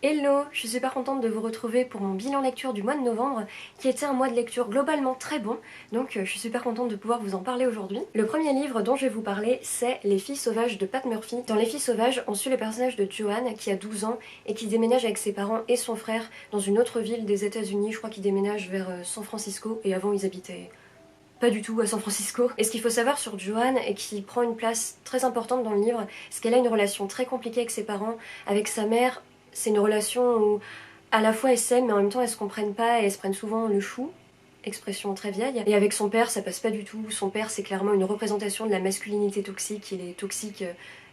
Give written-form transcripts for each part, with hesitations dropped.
Hello, je suis super contente de vous retrouver pour mon bilan lecture du mois de novembre qui était un mois de lecture globalement très bon, donc je suis super contente de pouvoir vous en parler aujourd'hui. Le premier livre dont je vais vous parler c'est Les filles sauvages de Pat Murphy. Dans Les filles sauvages, on suit le personnage de Joanne qui a 12 ans et qui déménage avec ses parents et son frère dans une autre ville des États-Unis. Je crois qu'ils déménagent vers San Francisco et avant ils habitaient pas du tout à San Francisco. Et ce qu'il faut savoir sur Joanne et qui prend une place très importante dans le livre, c'est qu'elle a une relation très compliquée avec ses parents, avec sa mère. C'est une relation où à la fois elles s'aiment mais en même temps elles se comprennent pas et elles se prennent souvent le chou. Expression très vieille. Et avec son père, ça passe pas du tout. Son père, c'est clairement une représentation de la masculinité toxique. Il est toxique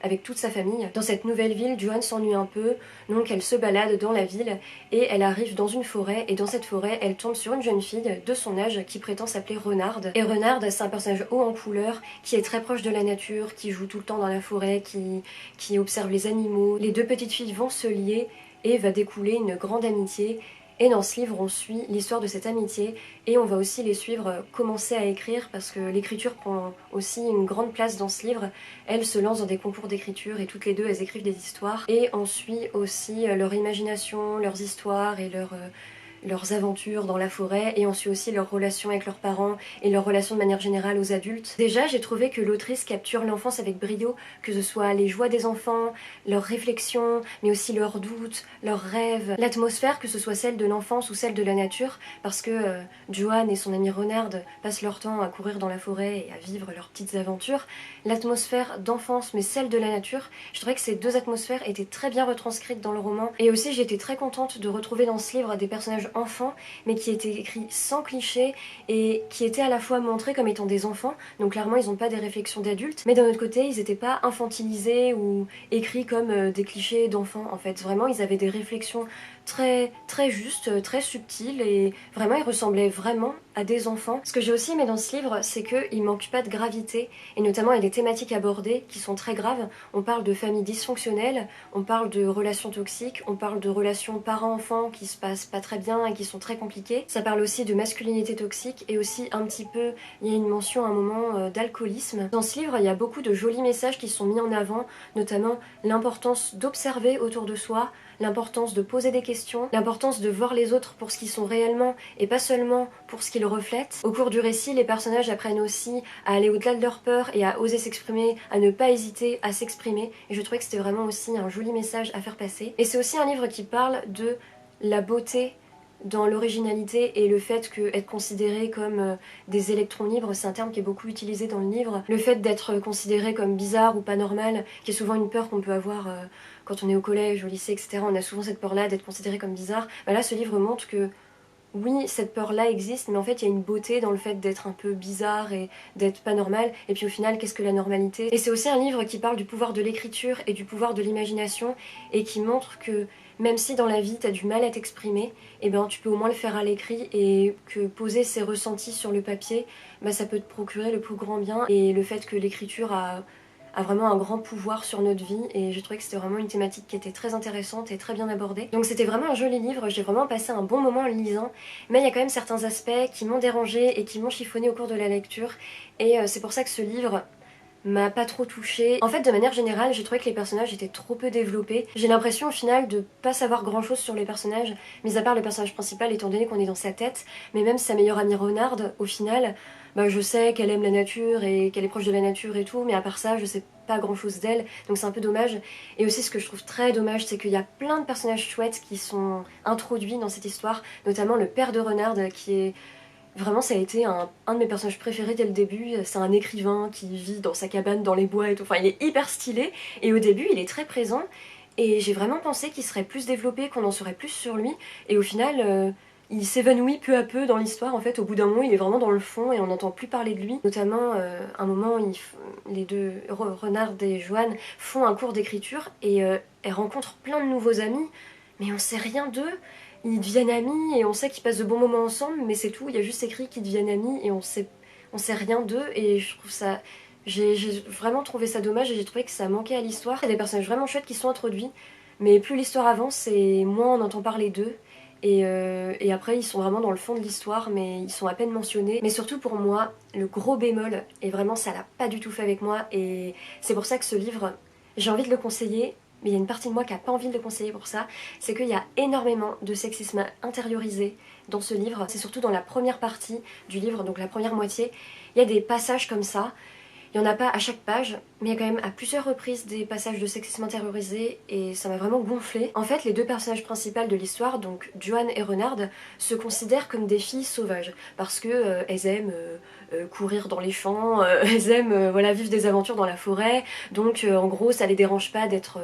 avec toute sa famille. Dans cette nouvelle ville, Joanne s'ennuie un peu, donc elle se balade dans la ville et elle arrive dans une forêt. Et dans cette forêt, elle tombe sur une jeune fille de son âge qui prétend s'appeler Renarde. Et Renarde, c'est un personnage haut en couleur, qui est très proche de la nature, qui joue tout le temps dans la forêt, qui observe les animaux. Les deux petites filles vont se lier et va découler une grande amitié. Et dans ce livre, on suit l'histoire de cette amitié et on va aussi les suivre commencer à écrire parce que l'écriture prend aussi une grande place dans ce livre. Elles se lancent dans des concours d'écriture et toutes les deux, elles écrivent des histoires. Et on suit aussi leur imagination, leurs histoires et leurs aventures dans la forêt, et on suit aussi leurs relations avec leurs parents et leurs relations de manière générale aux adultes. Déjà, j'ai trouvé que l'autrice capture l'enfance avec brio, que ce soit les joies des enfants, leurs réflexions, mais aussi leurs doutes, leurs rêves, l'atmosphère, que ce soit celle de l'enfance ou celle de la nature, parce que Joanne et son amie Renarde passent leur temps à courir dans la forêt et à vivre leurs petites aventures. L'atmosphère d'enfance, mais celle de la nature, je trouvais que ces deux atmosphères étaient très bien retranscrites dans le roman, et aussi j'étais très contente de retrouver dans ce livre des personnages enfants, mais qui étaient écrits sans clichés et qui étaient à la fois montrés comme étant des enfants, donc clairement ils n'ont pas des réflexions d'adultes, mais d'un autre côté ils n'étaient pas infantilisés ou écrits comme des clichés d'enfants en fait. Vraiment ils avaient des réflexions très justes, très subtiles, et vraiment ils ressemblaient vraiment à des enfants. Ce que j'ai aussi aimé dans ce livre, c'est qu'il manque pas de gravité, et notamment il y a des thématiques abordées qui sont très graves. On parle de familles dysfonctionnelles, on parle de relations toxiques, on parle de relations parents-enfants qui se passent pas très bien et qui sont très compliquées. Ça parle aussi de masculinité toxique et aussi un petit peu, il y a une mention à un moment d'alcoolisme. Dans ce livre, il y a beaucoup de jolis messages qui sont mis en avant, notamment l'importance d'observer autour de soi, l'importance de poser des questions, l'importance de voir les autres pour ce qu'ils sont réellement et pas seulement pour ce qu'ils reflètent. Au cours du récit, les personnages apprennent aussi à aller au-delà de leur peur et à oser s'exprimer, à ne pas hésiter à s'exprimer, et je trouvais que c'était vraiment aussi un joli message à faire passer. Et c'est aussi un livre qui parle de la beauté dans l'originalité et le fait qu'être considéré comme des électrons libres, c'est un terme qui est beaucoup utilisé dans le livre. Le fait d'être considéré comme bizarre ou pas normal, qui est souvent une peur qu'on peut avoir quand on est au collège, au lycée, etc. On a souvent cette peur-là d'être considéré comme bizarre. Bah là, ce livre montre que oui, cette peur-là existe, mais en fait, il y a une beauté dans le fait d'être un peu bizarre et d'être pas normal. Et puis au final, qu'est-ce que la normalité? Et c'est aussi un livre qui parle du pouvoir de l'écriture et du pouvoir de l'imagination, et qui montre que même si dans la vie t'as du mal à t'exprimer, et ben tu peux au moins le faire à l'écrit, et que poser ses ressentis sur le papier, bah, ça peut te procurer le plus grand bien. Et le fait que l'écriture a vraiment un grand pouvoir sur notre vie, et j'ai trouvé que c'était vraiment une thématique qui était très intéressante et très bien abordée. Donc c'était vraiment un joli livre, j'ai vraiment passé un bon moment en le lisant, mais il y a quand même certains aspects qui m'ont dérangé et qui m'ont chiffonné au cours de la lecture, et c'est pour ça que ce livre m'a pas trop touchée. En fait, de manière générale, j'ai trouvé que les personnages étaient trop peu développés. J'ai l'impression au final de pas savoir grand chose sur les personnages, mis à part le personnage principal étant donné qu'on est dans sa tête, mais même sa meilleure amie Renarde, au final, bah, je sais qu'elle aime la nature et qu'elle est proche de la nature et tout, mais à part ça, je sais pas grand chose d'elle, donc c'est un peu dommage. Et aussi ce que je trouve très dommage, c'est qu'il y a plein de personnages chouettes qui sont introduits dans cette histoire, notamment le père de Renarde qui est... Vraiment, ça a été un de mes personnages préférés dès le début. C'est un écrivain qui vit dans sa cabane dans les bois et tout. Enfin, il est hyper stylé. Et au début, il est très présent. Et j'ai vraiment pensé qu'il serait plus développé, qu'on en saurait plus sur lui. Et au final, il s'évanouit peu à peu dans l'histoire. En fait, au bout d'un moment, il est vraiment dans le fond et on n'entend plus parler de lui. Notamment, un moment, les deux, Renard et Joanne, font un cours d'écriture et elles rencontrent plein de nouveaux amis. Mais on sait rien d'eux. Ils deviennent amis et on sait qu'ils passent de bons moments ensemble, mais c'est tout. Il y a juste écrit qu'ils deviennent amis et on sait rien d'eux, et je trouve ça... J'ai vraiment trouvé ça dommage, et j'ai trouvé que ça manquait à l'histoire. Il y a des personnages vraiment chouettes qui sont introduits, mais plus l'histoire avance et moins on entend parler d'eux. Et après ils sont vraiment dans le fond de l'histoire, mais ils sont à peine mentionnés. Mais surtout pour moi, le gros bémol, et vraiment ça l'a pas du tout fait avec moi, et c'est pour ça que ce livre, j'ai envie de le conseiller, mais il y a une partie de moi qui a pas envie de le conseiller pour ça, c'est qu'il y a énormément de sexisme intériorisé dans ce livre. C'est surtout dans la première partie du livre, donc la première moitié, il y a des passages comme ça. Il n'y en a pas à chaque page, mais il y a quand même à plusieurs reprises des passages de sexisme intériorisé et ça m'a vraiment gonflé. En fait, les deux personnages principaux de l'histoire, donc Joanne et Renard, se considèrent comme des filles sauvages parce que elles aiment courir dans les champs, elles aiment voilà, vivre des aventures dans la forêt, donc en gros ça les dérange pas d'être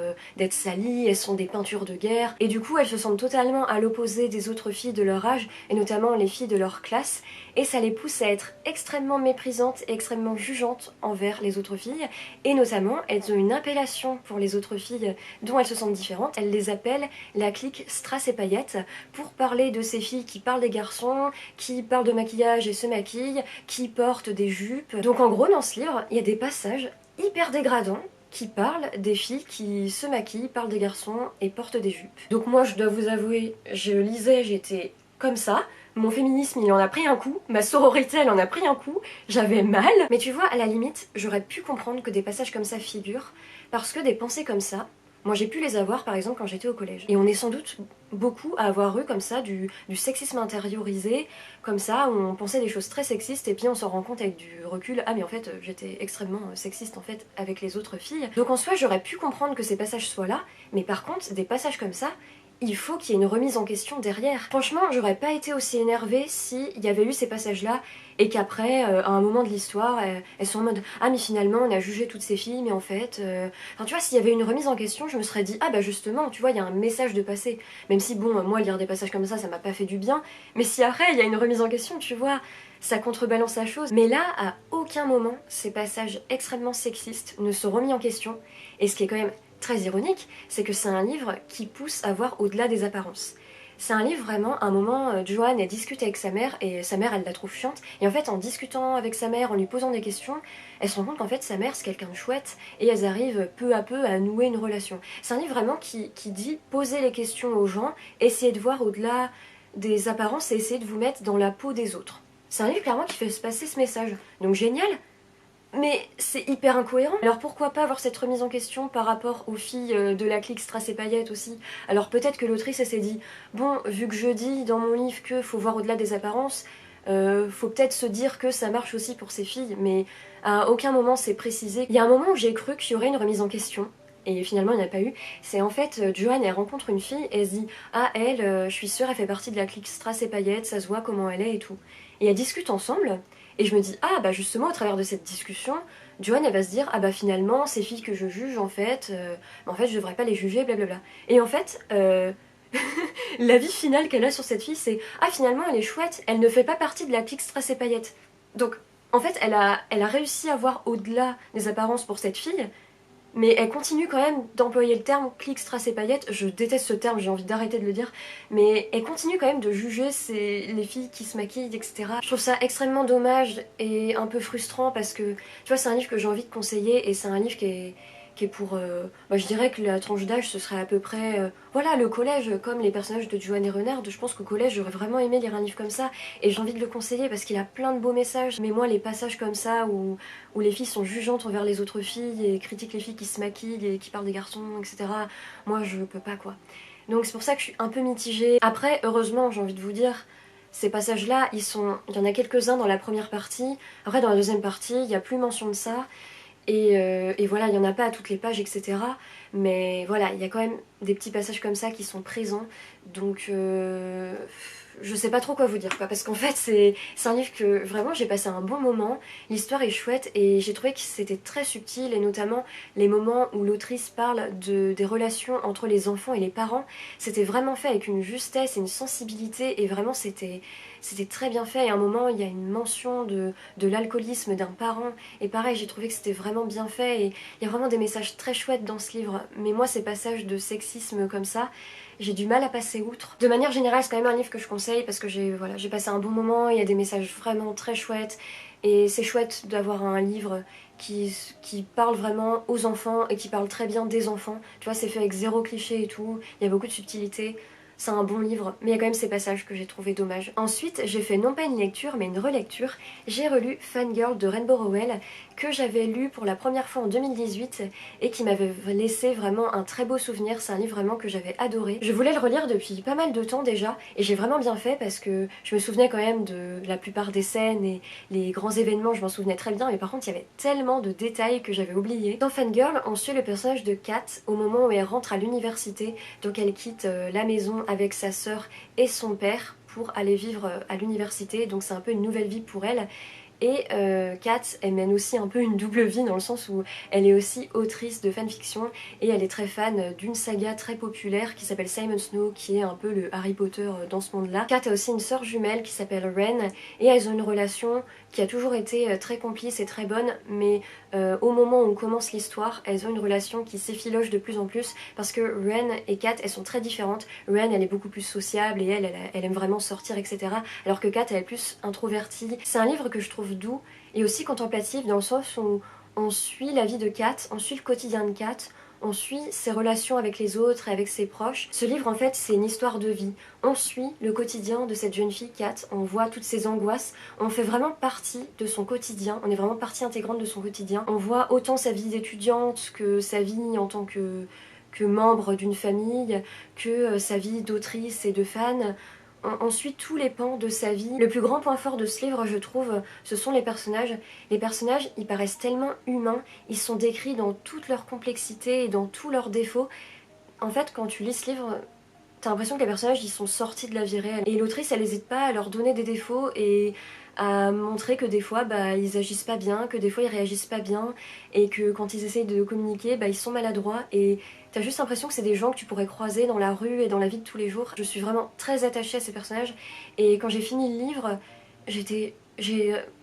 salies, elles sont des peintures de guerre, et du coup elles se sentent totalement à l'opposé des autres filles de leur âge, et notamment les filles de leur classe, et ça les pousse à être extrêmement méprisantes et extrêmement jugeantes envers les autres filles, et notamment elles ont une appellation pour les autres filles dont elles se sentent différentes, elles les appellent la clique Strass et Paillettes, pour parler de ces filles qui parlent des garçons, qui parlent de maquillage et se maquillent, qui portent des jupes. Donc en gros dans ce livre, il y a des passages hyper dégradants qui parlent des filles qui se maquillent, parlent des garçons et portent des jupes. Donc moi je dois vous avouer, je lisais, j'étais comme ça, mon féminisme il en a pris un coup, ma sororité elle en a pris un coup, j'avais mal. Mais tu vois, à la limite, j'aurais pu comprendre que des passages comme ça figurent, parce que des pensées comme ça, moi j'ai pu les avoir par exemple quand j'étais au collège. Et on est sans doute beaucoup à avoir eu comme ça du sexisme intériorisé, comme ça où on pensait des choses très sexistes et puis on s'en rend compte avec du recul, ah mais en fait j'étais extrêmement sexiste en fait avec les autres filles. Donc en soi j'aurais pu comprendre que ces passages soient là, mais par contre des passages comme ça, il faut qu'il y ait une remise en question derrière. Franchement, j'aurais pas été aussi énervée s'il y avait eu ces passages-là et qu'après, à un moment de l'histoire, elles sont en mode « Ah mais finalement, on a jugé toutes ces filles, mais en fait... Enfin tu vois, s'il y avait une remise en question, je me serais dit « Ah bah justement, tu vois, il y a un message de passé. » Même si bon, moi, lire des passages comme ça m'a pas fait du bien. Mais si après, il y a une remise en question, tu vois, ça contrebalance la chose. Mais là, à aucun moment, ces passages extrêmement sexistes ne sont remis en question. Et ce qui est quand même très ironique, c'est que c'est un livre qui pousse à voir au-delà des apparences. C'est un livre vraiment, à un moment, Joanne elle discute avec sa mère et sa mère elle la trouve chiante, et en fait en discutant avec sa mère, en lui posant des questions, elle se rend compte qu'en fait sa mère c'est quelqu'un de chouette et elles arrivent peu à peu à nouer une relation. C'est un livre vraiment qui dit poser les questions aux gens, essayer de voir au-delà des apparences et essayer de vous mettre dans la peau des autres. C'est un livre clairement qui fait se passer ce message, donc génial. Mais c'est hyper incohérent. Alors pourquoi pas avoir cette remise en question par rapport aux filles de la clique Strass et Paillettes aussi. Alors peut-être que l'autrice elle s'est dit bon, vu que je dis dans mon livre que faut voir au-delà des apparences, faut peut-être se dire que ça marche aussi pour ces filles, mais à aucun moment c'est précisé. Il y a un moment où j'ai cru qu'il y aurait une remise en question. Et finalement il n'y en a pas eu. C'est en fait, Joanne elle rencontre une fille et elle se dit ah elle, je suis sûre elle fait partie de la clique Strass et Paillettes, ça se voit comment elle est et tout. Et elles discutent ensemble. Et je me dis, ah bah justement au travers de cette discussion, Joanne elle va se dire, ah bah finalement ces filles que je juge en fait je devrais pas les juger, blablabla. Et en fait, la vie finale qu'elle a sur cette fille c'est, ah finalement elle est chouette, elle ne fait pas partie de la clique Strass et Paillettes. Donc en fait elle a réussi à voir au-delà des apparences pour cette fille, mais elle continue quand même d'employer le terme clique, strass et paillettes. Je déteste ce terme, j'ai envie d'arrêter de le dire. Mais elle continue quand même de juger les filles qui se maquillent, etc. Je trouve ça extrêmement dommage et un peu frustrant parce que, tu vois, c'est un livre que j'ai envie de conseiller et c'est un livre qui est pour... je dirais que la tranche d'âge, ce serait à peu près... voilà, le collège, comme les personnages de Joanne et Renard. Je pense qu'au collège, j'aurais vraiment aimé lire un livre comme ça. Et j'ai envie de le conseiller parce qu'il a plein de beaux messages. Mais moi, les passages comme ça, où les filles sont jugeantes envers les autres filles et critiquent les filles qui se maquillent et qui parlent des garçons, etc. Moi, je peux pas, quoi. Donc c'est pour ça que je suis un peu mitigée. Après, heureusement, j'ai envie de vous dire... Ces passages-là, il y en a quelques-uns dans la première partie. Après, dans la deuxième partie, il n'y a plus mention de ça. Et voilà, il n'y en a pas à toutes les pages, etc. Mais voilà, il y a quand même des petits passages comme ça qui sont présents. Donc je sais pas trop quoi vous dire, quoi. Parce qu'en fait, c'est un livre que vraiment j'ai passé un bon moment. L'histoire est chouette et j'ai trouvé que c'était très subtil. Et notamment les moments où l'autrice parle des relations entre les enfants et les parents. C'était vraiment fait avec une justesse et une sensibilité. Et vraiment, c'était très bien fait. Et à un moment, il y a une mention de l'alcoolisme d'un parent. Et pareil, j'ai trouvé que c'était vraiment bien fait. Et il y a vraiment des messages très chouettes dans ce livre. Mais moi, ces passages de sexisme comme ça, j'ai du mal à passer outre. De manière générale, c'est quand même un livre que je conseille parce que j'ai passé un bon moment. Il y a des messages vraiment très chouettes. Et c'est chouette d'avoir un livre qui parle vraiment aux enfants et qui parle très bien des enfants. Tu vois, c'est fait avec zéro cliché et tout. Il y a beaucoup de subtilité. c'est un bon livre, mais il y a quand même ces passages que j'ai trouvé dommages. Ensuite, j'ai fait non pas une lecture, mais une relecture. J'ai relu Fangirl de Rainbow Rowell, que j'avais lu pour la première fois en 2018 et qui m'avait laissé vraiment un très beau souvenir. C'est un livre vraiment que j'avais adoré. Je voulais le relire depuis pas mal de temps déjà, et j'ai vraiment bien fait parce que je me souvenais quand même de la plupart des scènes et les grands événements, je m'en souvenais très bien, mais par contre il y avait tellement de détails que j'avais oubliés. Dans Fangirl, on suit le personnage de Kat au moment où elle rentre à l'université, donc elle quitte la maison avec sa sœur et son père pour aller vivre à l'université, donc c'est un peu une nouvelle vie pour elle. Et Kat, elle mène aussi un peu une double vie dans le sens où elle est aussi autrice de fanfiction et elle est très fan d'une saga très populaire qui s'appelle Simon Snow, qui est un peu le Harry Potter dans ce monde-là. Kat a aussi une sœur jumelle qui s'appelle Ren et elles ont une relation qui a toujours été très complice et très bonne, mais au moment où on commence l'histoire, elles ont une relation qui s'effiloche de plus en plus parce que Ren et Kat, elles sont très différentes. Ren, elle est beaucoup plus sociable et elle aime vraiment sortir, etc. Alors que Kat, elle est plus introvertie. C'est un livre que je trouve doux et aussi contemplatif dans le sens où on suit la vie de Kat, on suit le quotidien de Kat, on suit ses relations avec les autres et avec ses proches. Ce livre en fait c'est une histoire de vie. On suit le quotidien de cette jeune fille Kat, on voit toutes ses angoisses, on fait vraiment partie de son quotidien, on est vraiment partie intégrante de son quotidien. On voit autant sa vie d'étudiante que sa vie en tant que membre d'une famille, que sa vie d'autrice et de fan. On suit tous les pans de sa vie. Le plus grand point fort de ce livre, je trouve, ce sont les personnages. Les personnages, ils paraissent tellement humains, ils sont décrits dans toute leur complexité et dans tous leurs défauts. En fait, quand tu lis ce livre, t'as l'impression que les personnages, ils sont sortis de la vie réelle. Et l'autrice, elle n'hésite pas à leur donner des défauts et à montrer que des fois, ils agissent pas bien, que des fois, ils réagissent pas bien, et que quand ils essayent de communiquer, ils sont maladroits. Et t'as juste l'impression que c'est des gens que tu pourrais croiser dans la rue et dans la vie de tous les jours. Je suis vraiment très attachée à ces personnages. Et quand j'ai fini le livre,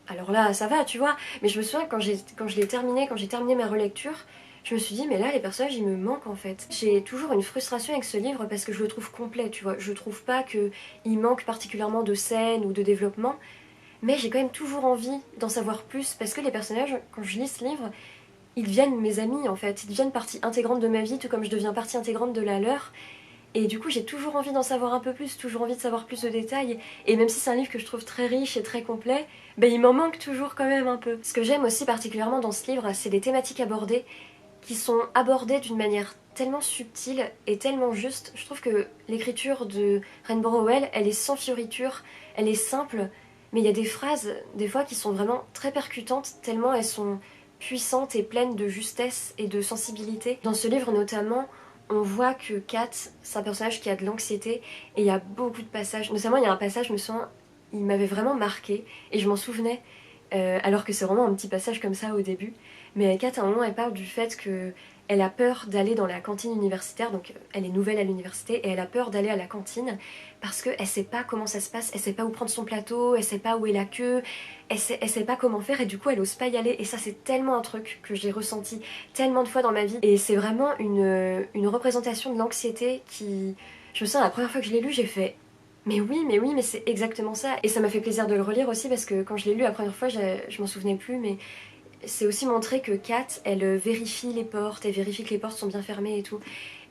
alors là, ça va, tu vois, mais je me souviens quand je l'ai terminé, quand j'ai terminé ma relecture, je me suis dit, mais là, les personnages, ils me manquent en fait. J'ai toujours une frustration avec ce livre parce que je le trouve complet, tu vois. Je trouve pas qu'il manque particulièrement de scènes ou de développement, mais j'ai quand même toujours envie d'en savoir plus parce que les personnages, quand je lis ce livre, ils deviennent mes amis en fait. Ils deviennent partie intégrante de ma vie, tout comme je deviens partie intégrante de la leur. Et du coup, j'ai toujours envie d'en savoir un peu plus, toujours envie de savoir plus de détails. Et même si c'est un livre que je trouve très riche et très complet, il m'en manque toujours quand même un peu. Ce que j'aime aussi particulièrement dans ce livre, c'est les thématiques abordées qui sont abordées d'une manière tellement subtile et tellement juste. Je trouve que l'écriture de Rainbow Rowell, elle est sans fioriture, elle est simple, mais il y a des phrases, des fois, qui sont vraiment très percutantes, tellement elles sont puissantes et pleines de justesse et de sensibilité. Dans ce livre notamment, on voit que Kat, c'est un personnage qui a de l'anxiété et il y a beaucoup de passages. Notamment, il y a un passage, je me souviens, il m'avait vraiment marqué et je m'en souvenais, alors que c'est vraiment un petit passage comme ça au début. Mais Kat, à un moment, elle parle du fait que elle a peur d'aller dans la cantine universitaire, donc elle est nouvelle à l'université et elle a peur d'aller à la cantine parce qu'elle sait pas comment ça se passe, elle sait pas où prendre son plateau, elle sait pas où est la queue, elle sait pas comment faire et du coup elle ose pas y aller. Et ça, c'est tellement un truc que j'ai ressenti tellement de fois dans ma vie et c'est vraiment une représentation de l'anxiété qui... Je me sens, la première fois que je l'ai lu, j'ai fait mais oui, mais c'est exactement ça. Et ça m'a fait plaisir de le relire aussi parce que quand je l'ai lu la première fois, je m'en souvenais plus, mais c'est aussi montré que Kat, elle vérifie les portes, elle vérifie que les portes sont bien fermées et tout.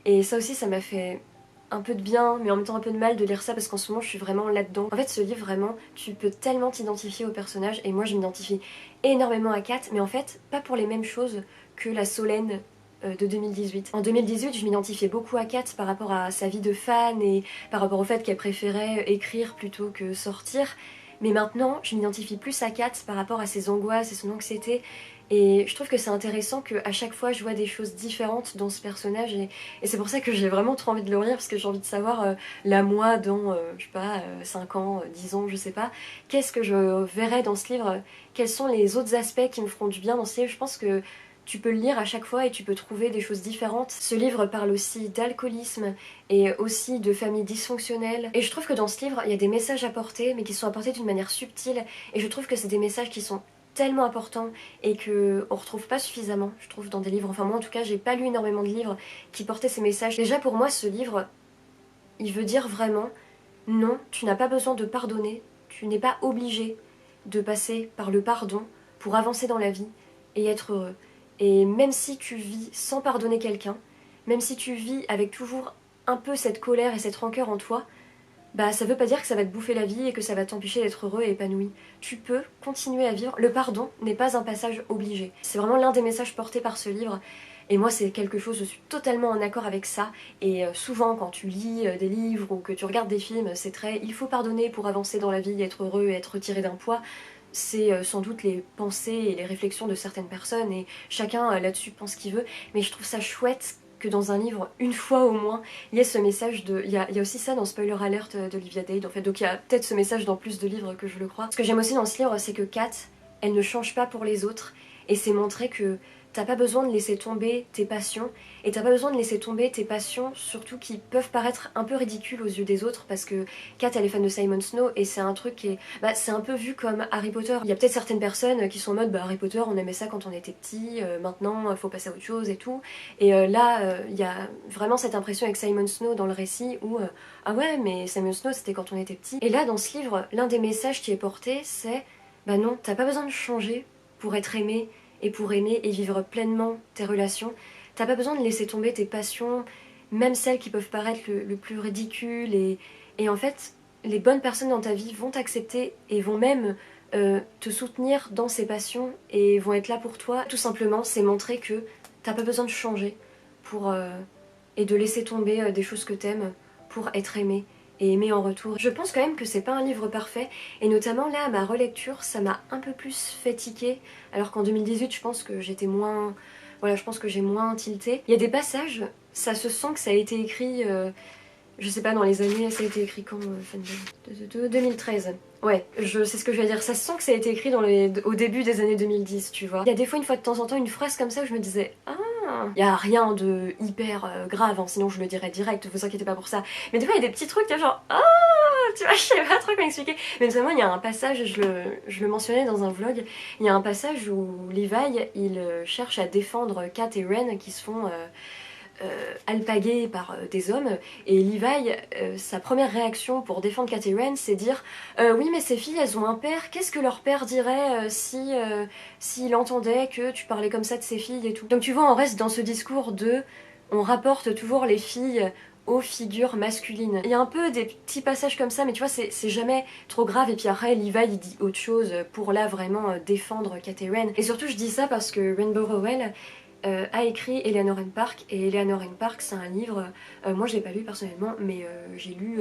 Et ça aussi, ça m'a fait un peu de bien, mais en même temps un peu de mal de lire ça parce qu'en ce moment, je suis vraiment là-dedans. En fait, ce livre, vraiment, tu peux tellement t'identifier au personnage, et moi, je m'identifie énormément à Kat, mais en fait, pas pour les mêmes choses que la Solène de 2018. En 2018, je m'identifiais beaucoup à Kat par rapport à sa vie de fan et par rapport au fait qu'elle préférait écrire plutôt que sortir. Mais maintenant, je m'identifie plus à Kat par rapport à ses angoisses et son anxiété. Et je trouve que c'est intéressant qu'à chaque fois je vois des choses différentes dans ce personnage et c'est pour ça que j'ai vraiment trop envie de le relire parce que j'ai envie de savoir la moi dans, je sais pas, 5 ans, 10 ans, je sais pas, qu'est-ce que je verrai dans ce livre, quels sont les autres aspects qui me feront du bien dans ce livre. Je pense que tu peux le lire à chaque fois et tu peux trouver des choses différentes. Ce livre parle aussi d'alcoolisme et aussi de famille dysfonctionnelle. Et je trouve que dans ce livre, il y a des messages apportés, mais qui sont apportés d'une manière subtile. Et je trouve que c'est des messages qui sont tellement importants et qu'on retrouve pas suffisamment, je trouve, dans des livres. Enfin moi en tout cas, j'ai pas lu énormément de livres qui portaient ces messages. Déjà pour moi, ce livre, il veut dire vraiment, non, tu n'as pas besoin de pardonner, tu n'es pas obligé de passer par le pardon pour avancer dans la vie et être heureux. Et même si tu vis sans pardonner quelqu'un, même si tu vis avec toujours un peu cette colère et cette rancœur en toi, bah ça veut pas dire que ça va te bouffer la vie et que ça va t'empêcher d'être heureux et épanoui. Tu peux continuer à vivre. Le pardon n'est pas un passage obligé. C'est vraiment l'un des messages portés par ce livre. Et moi c'est quelque chose, je suis totalement en accord avec ça. Et souvent quand tu lis des livres ou que tu regardes des films, c'est très il faut pardonner pour avancer dans la vie, être heureux et être retiré d'un poids. C'est sans doute les pensées et les réflexions de certaines personnes et chacun là-dessus pense ce qu'il veut. Mais je trouve ça chouette que dans un livre, une fois au moins, il y ait ce message de... Il y a aussi ça dans Spoiler Alert d'Olivia Dade en fait, donc il y a peut-être ce message dans plus de livres que je le crois. Ce que j'aime aussi dans ce livre, c'est que Kat, elle ne change pas pour les autres, et c'est montrer que t'as pas besoin de laisser tomber tes passions, et t'as pas besoin de laisser tomber tes passions, surtout qui peuvent paraître un peu ridicules aux yeux des autres, parce que Kat elle est fan de Simon Snow, et c'est un truc qui est... Bah, c'est un peu vu comme Harry Potter. Il y a peut-être certaines personnes qui sont en mode bah, Harry Potter on aimait ça quand on était petit, maintenant faut passer à autre chose et tout. Et là, il y a vraiment cette impression avec Simon Snow dans le récit où ah ouais mais Simon Snow c'était quand on était petit. Et là dans ce livre, l'un des messages qui est porté c'est bah non, t'as pas besoin de changer pour être aimé et pour aimer et vivre pleinement tes relations. T'as pas besoin de laisser tomber tes passions, même celles qui peuvent paraître le plus ridicules. Et en fait, les bonnes personnes dans ta vie vont t'accepter et vont même te soutenir dans ces passions et vont être là pour toi. Tout simplement, c'est montrer que t'as pas besoin de changer pour, et de laisser tomber des choses que t'aimes pour être aimé et aimer en retour. Je pense quand même que c'est pas un livre parfait, et notamment là à ma relecture ça m'a un peu plus fait tiquer, alors qu'en 2018 je pense que j'étais moins... Voilà, je pense que j'ai moins tilté. Il y a des passages, ça se sent que ça a été écrit, je sais pas dans les années, ça a été écrit quand 2013. Ouais, c'est ce que je vais dire, ça se sent que ça a été écrit au début des années 2010, tu vois. Il y a des fois, une fois de temps en temps, une phrase comme ça où je me disais ah, il y a rien de hyper grave, hein, sinon je le dirais direct, vous inquiétez pas pour ça. Mais des fois il y a des petits trucs, tu vois, genre ah, tu vois, je sais pas trop comment expliquer. Mais notamment il y a un passage, je le mentionnais dans un vlog, il y a un passage où Levi il cherche à défendre Kat et Ren qui se font alpagués par des hommes, et Levi, sa première réaction pour défendre Kat et Ren, c'est dire oui mais ces filles elles ont un père, qu'est-ce que leur père dirait s'il entendait que tu parlais comme ça de ces filles et tout. Donc tu vois on reste dans ce discours de on rapporte toujours les filles aux figures masculines. Il y a un peu des petits passages comme ça mais tu vois c'est jamais trop grave, et puis après Levi il dit autre chose pour là vraiment défendre Kat et Ren. Et surtout je dis ça parce que Rainbow Rowell a écrit Eleanor and Park, et Eleanor and Park c'est un livre, moi je l'ai pas lu personnellement mais j'ai lu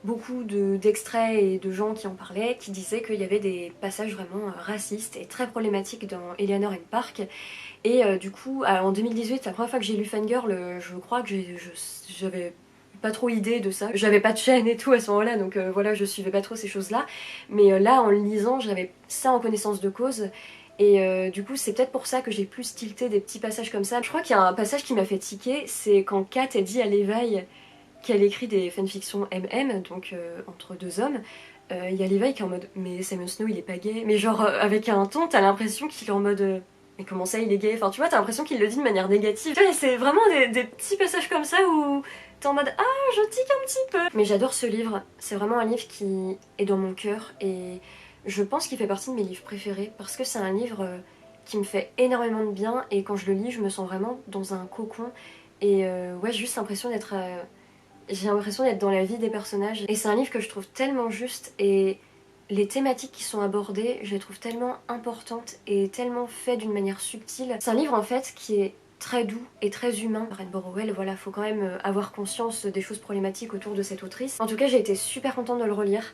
beaucoup d'extraits et de gens qui en parlaient, qui disaient qu'il y avait des passages vraiment racistes et très problématiques dans Eleanor and Park. Et du coup en 2018, la première fois que j'ai lu Fangirl, je crois que j'avais pas trop idée de ça, j'avais pas de chaîne et tout à ce moment là, donc voilà, je suivais pas trop ces choses là, mais là en le lisant j'avais ça en connaissance de cause. Et du coup c'est peut-être pour ça que j'ai plus tilté des petits passages comme ça. Je crois qu'il y a un passage qui m'a fait tiquer, c'est quand Kat a dit à Levi qu'elle écrit des fanfictions MM, donc entre deux hommes. Il y a Levi qui est en mode mais Simon Snow il est pas gay, mais genre avec un ton t'as l'impression qu'il est en mode mais comment ça il est gay, enfin tu vois t'as l'impression qu'il le dit de manière négative. Tu vois c'est vraiment des petits passages comme ça où t'es en mode ah je tique un petit peu. Mais j'adore ce livre, c'est vraiment un livre qui est dans mon cœur et je pense qu'il fait partie de mes livres préférés parce que c'est un livre qui me fait énormément de bien, et quand je le lis je me sens vraiment dans un cocon et ouais j'ai juste l'impression d'être j'ai l'impression d'être dans la vie des personnages, et c'est un livre que je trouve tellement juste, et les thématiques qui sont abordées je les trouve tellement importantes et tellement faites d'une manière subtile. C'est un livre en fait qui est très doux et très humain. Rainbow Rowell, voilà, faut quand même avoir conscience des choses problématiques autour de cette autrice. En tout cas j'ai été super contente de le relire.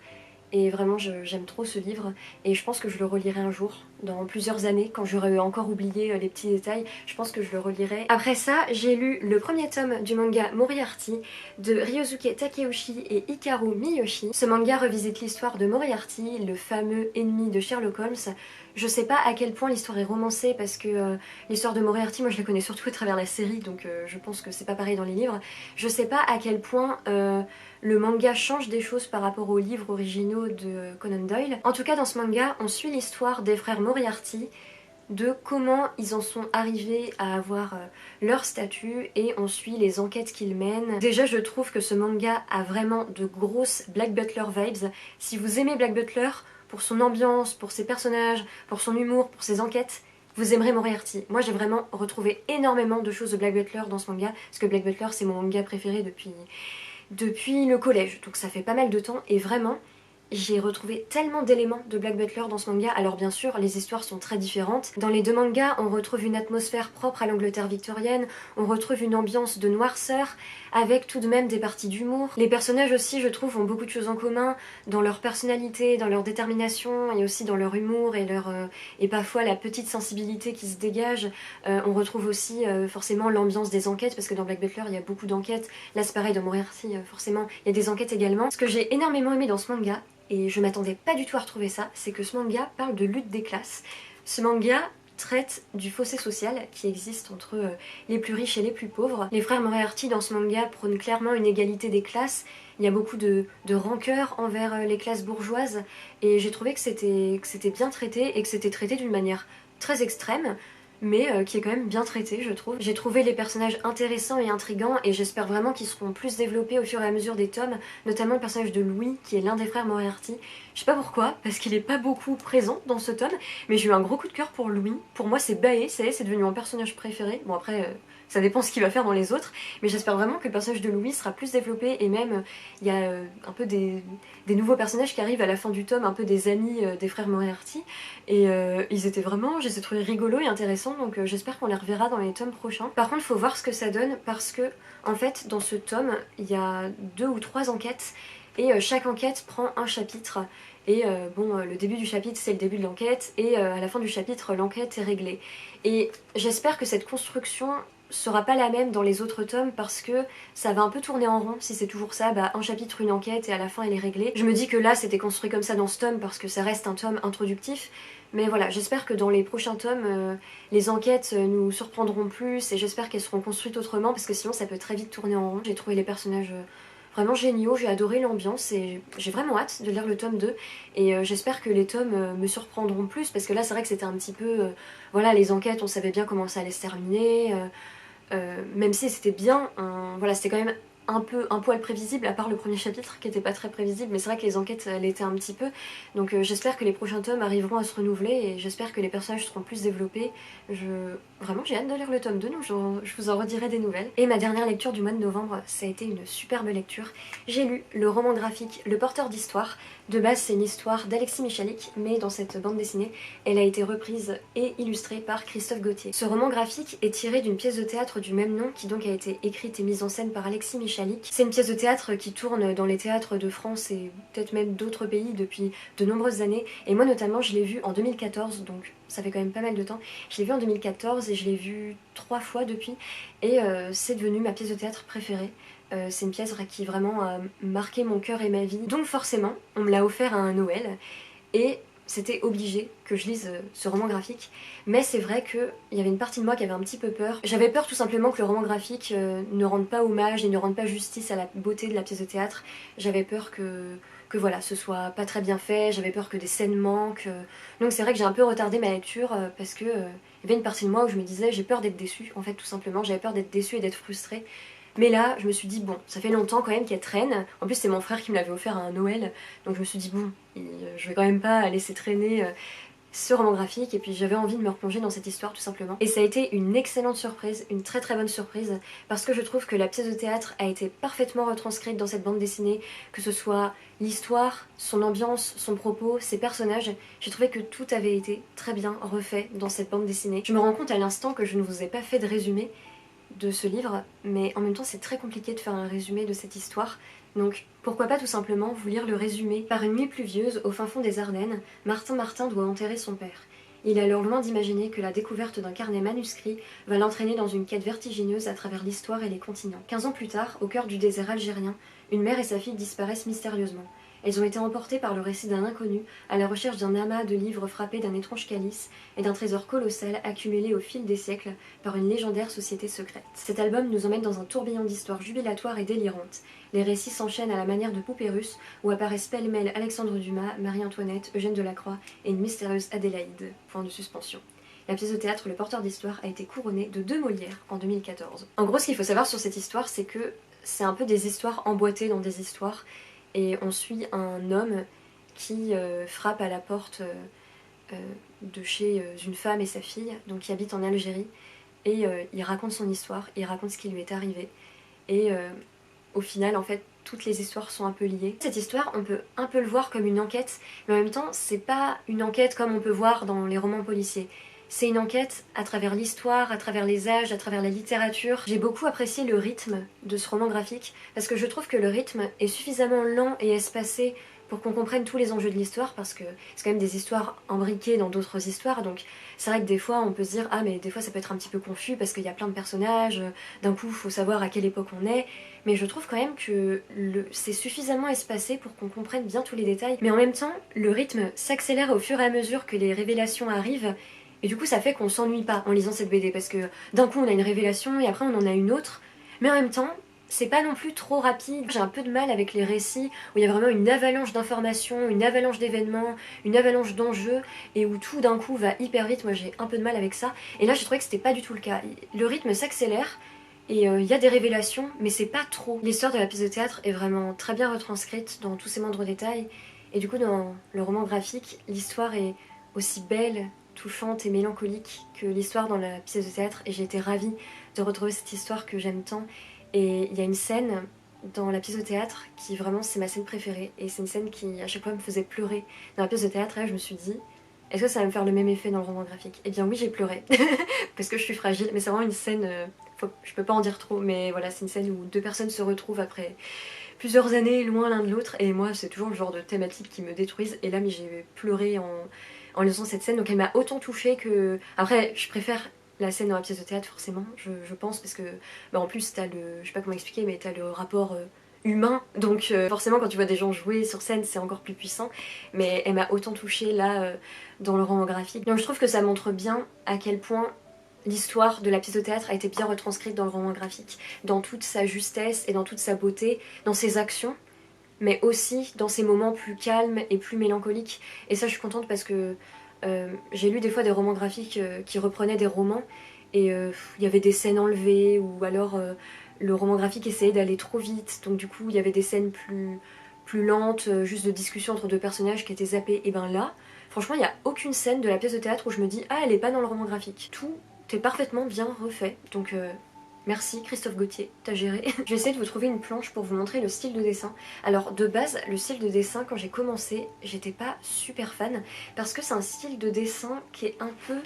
Et vraiment j'aime trop ce livre, et je pense que je le relirai un jour, dans plusieurs années, quand j'aurai encore oublié les petits détails, je pense que je le relirai. Après ça, j'ai lu le premier tome du manga Moriarty de Ryosuke Takeuchi et Hikaru Miyoshi. Ce manga revisite l'histoire de Moriarty, le fameux ennemi de Sherlock Holmes. Je sais pas à quel point l'histoire est romancée parce que l'histoire de Moriarty, moi je la connais surtout à travers la série, donc je pense que c'est pas pareil dans les livres. Je sais pas à quel point le manga change des choses par rapport aux livres originaux de Conan Doyle. En tout cas dans ce manga, on suit l'histoire des frères Moriarty, de comment ils en sont arrivés à avoir leur statut, et on suit les enquêtes qu'ils mènent. Déjà je trouve que ce manga a vraiment de grosses Black Butler vibes. Si vous aimez Black Butler, pour son ambiance, pour ses personnages, pour son humour, pour ses enquêtes, vous aimerez Moriarty. Moi j'ai vraiment retrouvé énormément de choses de Black Butler dans ce manga, parce que Black Butler c'est mon manga préféré depuis le collège, donc ça fait pas mal de temps, et vraiment j'ai retrouvé tellement d'éléments de Black Butler dans ce manga. Alors bien sûr, les histoires sont très différentes. Dans les deux mangas, on retrouve une atmosphère propre à l'Angleterre victorienne, on retrouve une ambiance de noirceur, avec tout de même des parties d'humour. Les personnages aussi, je trouve, ont beaucoup de choses en commun, dans leur personnalité, dans leur détermination, et aussi dans leur humour et parfois la petite sensibilité qui se dégage. On retrouve aussi forcément l'ambiance des enquêtes, parce que dans Black Butler, il y a beaucoup d'enquêtes. Là, c'est pareil, dans Moriarty, forcément, il y a des enquêtes également. Ce que j'ai énormément aimé dans ce manga, et je m'attendais pas du tout à retrouver ça, c'est que ce manga parle de lutte des classes. Ce manga traite du fossé social qui existe entre les plus riches et les plus pauvres. Les frères Moriarty dans ce manga prônent clairement une égalité des classes. Il y a beaucoup de rancœur envers les classes bourgeoises, et j'ai trouvé que c'était bien traité, et que c'était traité d'une manière très extrême, mais qui est quand même bien traité, je trouve. J'ai trouvé les personnages intéressants et intrigants, et j'espère vraiment qu'ils seront plus développés au fur et à mesure des tomes, notamment le personnage de Louis, qui est l'un des frères Moriarty. Je sais pas pourquoi, parce qu'il est pas beaucoup présent dans ce tome, mais j'ai eu un gros coup de cœur pour Louis. Pour moi c'est Bae, ça y est, c'est devenu mon personnage préféré. Bon après, ça dépend ce qu'il va faire dans les autres, mais j'espère vraiment que le personnage de Louis sera plus développé, et même il y a un peu des nouveaux personnages qui arrivent à la fin du tome, un peu des amis des frères Moriarty, et ils étaient vraiment, je les ai trouvés rigolos et intéressants, donc j'espère qu'on les reverra dans les tomes prochains. Par contre, faut voir ce que ça donne, parce que en fait dans ce tome il y a 2 ou 3 enquêtes, et chaque enquête prend un chapitre. Et le début du chapitre c'est le début de l'enquête, et à la fin du chapitre l'enquête est réglée. Et j'espère que cette construction sera pas la même dans les autres tomes, parce que ça va un peu tourner en rond si c'est toujours ça, un chapitre, une enquête, et à la fin elle est réglée. Je me dis que là c'était construit comme ça dans ce tome parce que ça reste un tome introductif, mais voilà, j'espère que dans les prochains tomes, les enquêtes nous surprendront plus, et j'espère qu'elles seront construites autrement, parce que sinon ça peut très vite tourner en rond. J'ai trouvé les personnages vraiment géniaux, j'ai adoré l'ambiance, et j'ai vraiment hâte de lire le tome 2, et j'espère que les tomes me surprendront plus, parce que là c'est vrai que c'était un petit peu... voilà, les enquêtes, on savait bien comment ça allait se terminer, même si c'était bien, voilà, c'était quand même un poil prévisible, à part le premier chapitre qui était pas très prévisible, mais c'est vrai que les enquêtes l'étaient un petit peu, donc j'espère que les prochains tomes arriveront à se renouveler, et j'espère que les personnages seront plus développés. Vraiment j'ai hâte de lire le tome 2, donc je vous en redirai des nouvelles. Et ma dernière lecture du mois de novembre, ça a été une superbe lecture. J'ai lu le roman graphique Le Porteur d'Histoire. De base c'est une histoire d'Alexis Michalik, mais dans cette bande dessinée, elle a été reprise et illustrée par Christophe Gauthier. Ce roman graphique est tiré d'une pièce de théâtre du même nom, qui donc a été écrite et mise en scène par Alexis Michalik. C'est une pièce de théâtre qui tourne dans les théâtres de France et peut-être même d'autres pays depuis de nombreuses années, et moi notamment je l'ai vue en 2014, donc ça fait quand même pas mal de temps. Je l'ai vue en 2014 et je l'ai vue 3 fois depuis, et c'est devenu ma pièce de théâtre préférée. C'est une pièce qui vraiment a marqué mon cœur et ma vie, donc forcément on me l'a offert à un Noël, et c'était obligé que je lise ce roman graphique. Mais c'est vrai qu'il y avait une partie de moi qui avait un petit peu peur. J'avais peur tout simplement que le roman graphique ne rende pas hommage et ne rende pas justice à la beauté de la pièce de théâtre. J'avais peur que voilà, ce soit pas très bien fait, j'avais peur que des scènes manquent. Donc c'est vrai que j'ai un peu retardé ma lecture, parce que il y avait une partie de moi où je me disais j'ai peur d'être déçue, en fait tout simplement, j'avais peur d'être déçue et d'être frustrée. Mais là, je me suis dit, bon, ça fait longtemps quand même qu'elle traîne. En plus, c'est mon frère qui me l'avait offert à un Noël. Donc je me suis dit, bon, je vais quand même pas laisser traîner ce roman graphique. Et puis j'avais envie de me replonger dans cette histoire, tout simplement. Et ça a été une excellente surprise, une très très bonne surprise. Parce que je trouve que la pièce de théâtre a été parfaitement retranscrite dans cette bande dessinée. Que ce soit l'histoire, son ambiance, son propos, ses personnages. J'ai trouvé que tout avait été très bien refait dans cette bande dessinée. Je me rends compte à l'instant que je ne vous ai pas fait de résumé de ce livre, mais en même temps c'est très compliqué de faire un résumé de cette histoire, donc pourquoi pas tout simplement vous lire le résumé. Par une nuit pluvieuse, au fin fond des Ardennes, Martin doit enterrer son père. Il est alors loin d'imaginer que la découverte d'un carnet manuscrit va l'entraîner dans une quête vertigineuse à travers l'histoire et les continents. 15 ans plus tard, au cœur du désert algérien, une mère et sa fille disparaissent mystérieusement. Elles ont été emportées par le récit d'un inconnu, à la recherche d'un amas de livres frappés d'un étrange calice et d'un trésor colossal accumulé au fil des siècles par une légendaire société secrète. Cet album nous emmène dans un tourbillon d'histoires jubilatoires et délirantes. Les récits s'enchaînent à la manière de poupées russes, où apparaissent pêle-mêle Alexandre Dumas, Marie-Antoinette, Eugène Delacroix et une mystérieuse Adélaïde. Point de suspension. La pièce de théâtre Le Porteur d'Histoire a été couronnée de 2 Molières en 2014. En gros, ce qu'il faut savoir sur cette histoire, c'est que c'est un peu des histoires emboîtées dans des histoires, et on suit un homme qui frappe à la porte de chez une femme et sa fille, donc qui habitent en Algérie, et il raconte son histoire, il raconte ce qui lui est arrivé, et au final en fait toutes les histoires sont un peu liées. Cette histoire on peut un peu le voir comme une enquête, mais en même temps c'est pas une enquête comme on peut voir dans les romans policiers. C'est une enquête à travers l'histoire, à travers les âges, à travers la littérature. J'ai beaucoup apprécié le rythme de ce roman graphique parce que je trouve que le rythme est suffisamment lent et espacé pour qu'on comprenne tous les enjeux de l'histoire, parce que c'est quand même des histoires imbriquées dans d'autres histoires, donc c'est vrai que des fois on peut se dire ah mais des fois ça peut être un petit peu confus parce qu'il y a plein de personnages, d'un coup il faut savoir à quelle époque on est, mais je trouve quand même que c'est suffisamment espacé pour qu'on comprenne bien tous les détails, mais en même temps le rythme s'accélère au fur et à mesure que les révélations arrivent, et du coup ça fait qu'on s'ennuie pas en lisant cette BD, parce que d'un coup on a une révélation et après on en a une autre, mais en même temps c'est pas non plus trop rapide. J'ai un peu de mal avec les récits où il y a vraiment une avalanche d'informations, une avalanche d'événements, une avalanche d'enjeux, et où tout d'un coup va hyper vite. Moi j'ai un peu de mal avec ça, et là j'ai trouvé que c'était pas du tout le cas. Le rythme s'accélère, et il y a des révélations, mais c'est pas trop. L'histoire de la pièce de théâtre est vraiment très bien retranscrite dans tous ses moindres détails, et du coup dans le roman graphique, l'histoire est aussi belle, touchante et mélancolique que l'histoire dans la pièce de théâtre, et j'ai été ravie de retrouver cette histoire que j'aime tant. Et il y a une scène dans la pièce de théâtre qui vraiment c'est ma scène préférée, et c'est une scène qui à chaque fois me faisait pleurer dans la pièce de théâtre, et là je me suis dit est-ce que ça va me faire le même effet dans le roman graphique? Et bien oui, j'ai pleuré parce que je suis fragile, mais c'est vraiment une scène, je peux pas en dire trop, mais voilà, c'est une scène où deux personnes se retrouvent après plusieurs années loin l'un de l'autre, et moi c'est toujours le genre de thématique qui me détruisent, et là mais j'ai pleuré en lisant cette scène, donc elle m'a autant touchée que... Après je préfère la scène dans la pièce de théâtre forcément, je pense, parce que bah, en plus t'as le... je sais pas comment expliquer, mais t'as le rapport humain, donc forcément quand tu vois des gens jouer sur scène c'est encore plus puissant, mais elle m'a autant touchée là dans le roman graphique. Donc je trouve que ça montre bien à quel point l'histoire de la pièce de théâtre a été bien retranscrite dans le roman graphique, dans toute sa justesse et dans toute sa beauté, dans ses actions, mais aussi dans ses moments plus calmes et plus mélancoliques. Et ça je suis contente parce que j'ai lu des fois des romans graphiques qui reprenaient des romans, et il y avait des scènes enlevées, ou alors le roman graphique essayait d'aller trop vite, donc du coup il y avait des scènes plus lentes, juste de discussion entre deux personnages qui étaient zappés. Et ben là, franchement il n'y a aucune scène de la pièce de théâtre où je me dis ah elle est pas dans le roman graphique. Tout est parfaitement bien refait, donc merci Christophe Gauthier, t'as géré. Je vais essayer de vous trouver une planche pour vous montrer le style de dessin. Alors de base, le style de dessin, quand j'ai commencé, j'étais pas super fan, parce que c'est un style de dessin qui est un peu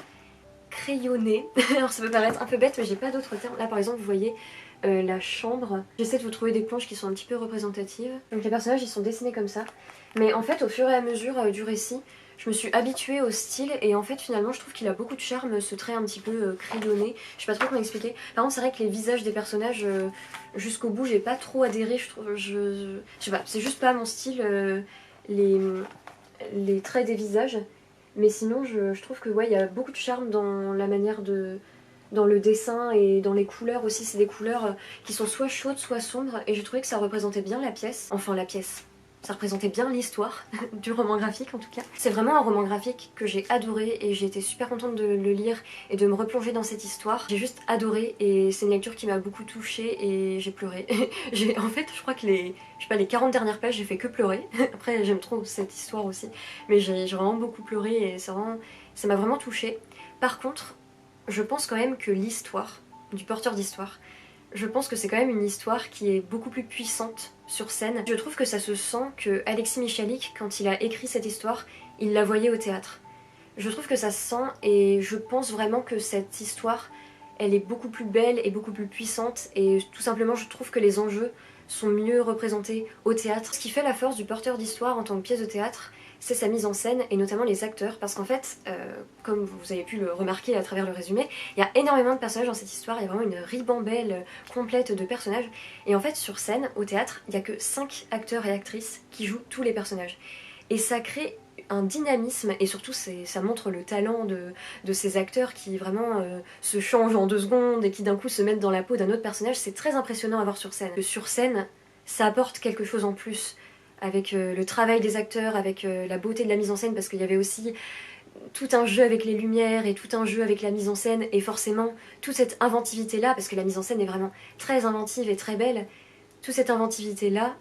crayonné. Alors ça peut paraître un peu bête, mais j'ai pas d'autres termes. Là par exemple, vous voyez la chambre. J'essaie de vous trouver des planches qui sont un petit peu représentatives. Donc les personnages ils sont dessinés comme ça. Mais en fait au fur et à mesure du récit, je me suis habituée au style, et en fait finalement je trouve qu'il a beaucoup de charme, ce trait un petit peu crayonné. Je sais pas trop comment expliquer. Par contre c'est vrai que les visages des personnages jusqu'au bout j'ai pas trop adhéré, je trouve. Je sais pas, c'est juste pas mon style, les traits des visages. Mais sinon je trouve que ouais, il y a beaucoup de charme dans la manière de... dans le dessin, et dans les couleurs aussi. C'est des couleurs qui sont soit chaudes soit sombres, et j'ai trouvé que ça représentait bien la pièce. Enfin la pièce. Ça représentait bien l'histoire du roman graphique en tout cas. C'est vraiment un roman graphique que j'ai adoré, et j'ai été super contente de le lire et de me replonger dans cette histoire. J'ai juste adoré, et c'est une lecture qui m'a beaucoup touchée, et j'ai pleuré. En fait je crois que je sais pas, les 40 dernières pages j'ai fait que pleurer. Après j'aime trop cette histoire aussi, mais j'ai vraiment beaucoup pleuré, et ça m'a vraiment touchée. Par contre je pense quand même que l'histoire du porteur d'histoire, je pense que c'est quand même une histoire qui est beaucoup plus puissante sur scène. Je trouve que ça se sent que Alexis Michalik, quand il a écrit cette histoire, il la voyait au théâtre. Je trouve que ça se sent, et je pense vraiment que cette histoire, elle est beaucoup plus belle et beaucoup plus puissante, et tout simplement je trouve que les enjeux sont mieux représentés au théâtre. Ce qui fait la force du porteur d'histoire en tant que pièce de théâtre, c'est sa mise en scène, et notamment les acteurs, parce qu'en fait, comme vous avez pu le remarquer à travers le résumé, il y a énormément de personnages dans cette histoire, il y a vraiment une ribambelle complète de personnages, et en fait sur scène, au théâtre, il n'y a que 5 acteurs et actrices qui jouent tous les personnages. Et ça crée un dynamisme, et surtout ça montre le talent de ces acteurs qui vraiment se changent en 2 secondes, et qui d'un coup se mettent dans la peau d'un autre personnage. C'est très impressionnant à voir sur scène. Sur scène, ça apporte quelque chose en plus, avec le travail des acteurs, avec la beauté de la mise en scène, parce qu'il y avait aussi tout un jeu avec les lumières et tout un jeu avec la mise en scène, et forcément toute cette inventivité là, parce que la mise en scène est vraiment très inventive et très belle, toute cette inventivité là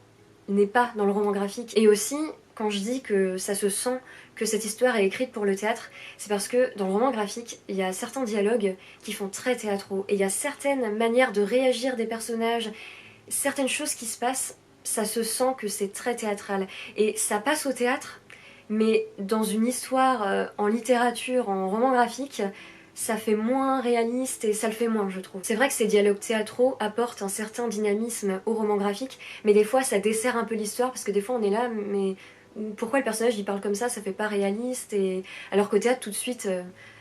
n'est pas dans le roman graphique. Et aussi quand je dis que ça se sent que cette histoire est écrite pour le théâtre, c'est parce que dans le roman graphique, il y a certains dialogues qui font très théâtraux, et il y a certaines manières de réagir des personnages, certaines choses qui se passent, ça se sent que c'est très théâtral. Et ça passe au théâtre, mais dans une histoire, en littérature, en roman graphique, ça fait moins réaliste et ça le fait moins, je trouve. C'est vrai que ces dialogues théâtraux apportent un certain dynamisme au roman graphique, mais des fois ça dessert un peu l'histoire, parce que des fois on est là, mais pourquoi le personnage il parle comme ça fait pas réaliste, et alors qu'au théâtre tout de suite,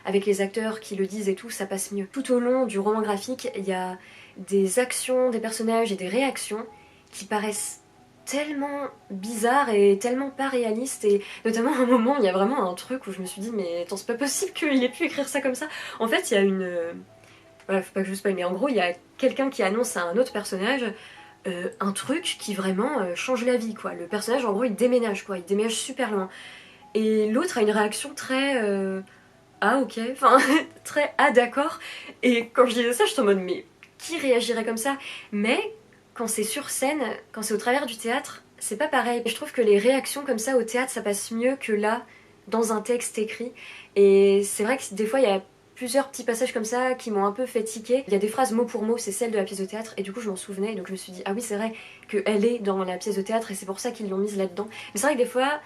avec les acteurs qui le disent et tout, ça passe mieux. Tout au long du roman graphique, il y a des actions des personnages et des réactions qui paraissent tellement bizarre et tellement pas réaliste, et notamment à un moment il y a vraiment un truc où je me suis dit mais attends, c'est pas possible qu'il ait pu écrire ça comme ça. En fait il y a une... Voilà, faut pas que je spoil, mais en gros il y a quelqu'un qui annonce à un autre personnage un truc qui vraiment change la vie quoi. Le personnage en gros il déménage quoi, il déménage super loin. Et l'autre a une réaction très... ah ok, enfin très ah d'accord. Et quand je disais ça j'étais en mode mais qui réagirait comme ça? Mais quand c'est sur scène, quand c'est au travers du théâtre, c'est pas pareil. Je trouve que les réactions comme ça au théâtre, ça passe mieux que là, dans un texte écrit. Et c'est vrai que des fois, il y a plusieurs petits passages comme ça qui m'ont un peu fait tiquer. Il y a des phrases mot pour mot, c'est celle de la pièce de théâtre, et du coup je m'en souvenais, donc je me suis dit, ah oui c'est vrai qu'elle est dans la pièce de théâtre, et c'est pour ça qu'ils l'ont mise là-dedans. Mais c'est vrai que des fois,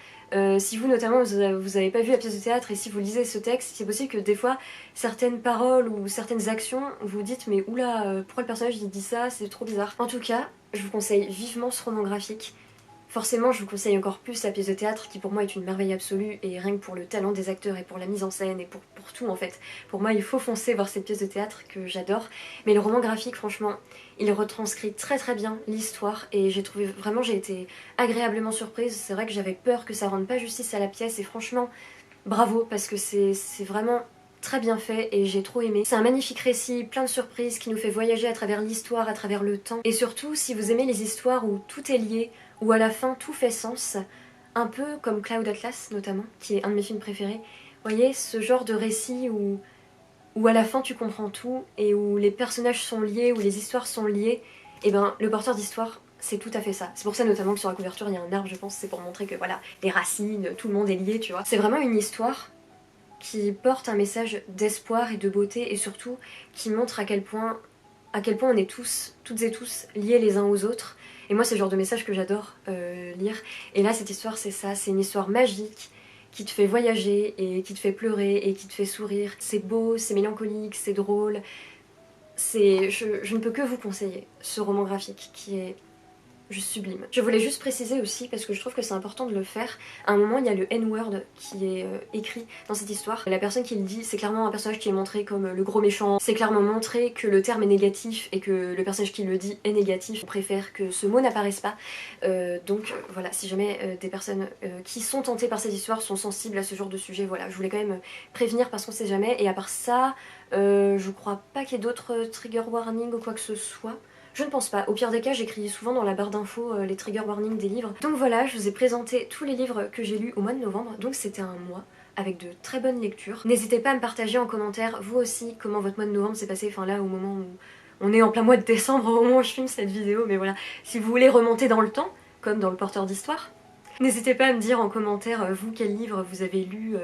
si vous notamment vous avez pas vu la pièce de théâtre, et si vous lisez ce texte, c'est possible que des fois, certaines paroles ou certaines actions, vous dites, mais oula, pourquoi le personnage il dit ça, c'est trop bizarre. En tout cas, je vous conseille vivement ce roman graphique. Forcément, je vous conseille encore plus la pièce de théâtre qui pour moi est une merveille absolue, et rien que pour le talent des acteurs et pour la mise en scène et pour tout en fait. Pour moi, il faut foncer voir cette pièce de théâtre que j'adore. Mais le roman graphique, franchement, il retranscrit très très bien l'histoire, et j'ai trouvé vraiment, j'ai été agréablement surprise. C'est vrai que j'avais peur que ça rende pas justice à la pièce, et franchement, bravo, parce que c'est vraiment très bien fait et j'ai trop aimé. C'est un magnifique récit, plein de surprises, qui nous fait voyager à travers l'histoire, à travers le temps. Et surtout, si vous aimez les histoires où tout est lié, où à la fin tout fait sens, un peu comme Cloud Atlas notamment, qui est un de mes films préférés. Vous voyez, ce genre de récit où à la fin tu comprends tout, et où les personnages sont liés, où les histoires sont liées, et ben le porteur d'histoire, c'est tout à fait ça. C'est pour ça notamment que sur la couverture il y a un arbre, je pense, c'est pour montrer que voilà, les racines, tout le monde est lié, tu vois. C'est vraiment une histoire qui porte un message d'espoir et de beauté, et surtout qui montre à quel point on est tous, toutes et tous, liés les uns aux autres. Et moi c'est le genre de message que j'adore lire. Et là cette histoire c'est ça, c'est une histoire magique qui te fait voyager et qui te fait pleurer et qui te fait sourire. C'est beau, c'est mélancolique, c'est drôle. Je ne peux que vous conseiller ce roman graphique qui est juste sublime. Je voulais juste préciser aussi, parce que je trouve que c'est important de le faire, à un moment il y a le N-word qui est écrit dans cette histoire. La personne qui le dit, c'est clairement un personnage qui est montré comme le gros méchant, c'est clairement montré que le terme est négatif et que le personnage qui le dit est négatif. On préfère que ce mot n'apparaisse pas. Donc voilà, si jamais des personnes qui sont tentées par cette histoire sont sensibles à ce genre de sujet, voilà, je voulais quand même prévenir parce qu'on sait jamais. Et à part ça, je crois pas qu'il y ait d'autres trigger warning ou quoi que ce soit. Je ne pense pas. Au pire des cas, j'écris souvent dans la barre d'infos les trigger warnings des livres. Donc voilà, je vous ai présenté tous les livres que j'ai lus au mois de novembre, donc c'était un mois avec de très bonnes lectures. N'hésitez pas à me partager en commentaire, vous aussi, comment votre mois de novembre s'est passé, enfin là, au moment où on est en plein mois de décembre, au moment où je filme cette vidéo, mais voilà, si vous voulez remonter dans le temps, comme dans le porteur d'histoire, n'hésitez pas à me dire en commentaire, vous, quel livre vous avez lu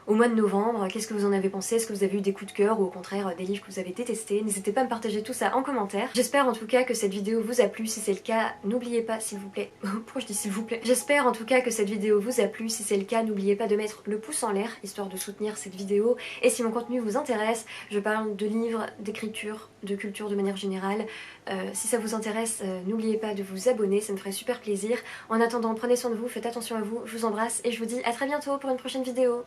au mois de novembre, qu'est-ce que vous en avez pensé, est-ce que vous avez eu des coups de cœur ou au contraire des livres que vous avez détestés. N'hésitez pas à me partager tout ça en commentaire. J'espère en tout cas que cette vidéo vous a plu, si c'est le cas, n'oubliez pas s'il vous plaît, pourquoi je dis s'il vous plaît, j'espère en tout cas que cette vidéo vous a plu, si c'est le cas n'oubliez pas de mettre le pouce en l'air, histoire de soutenir cette vidéo, et si mon contenu vous intéresse, je parle de livres, d'écriture, de culture de manière générale, si ça vous intéresse, n'oubliez pas de vous abonner, ça me ferait super plaisir. En attendant, prenez soin de vous, faites attention à vous, je vous embrasse et je vous dis à très bientôt pour une prochaine vidéo.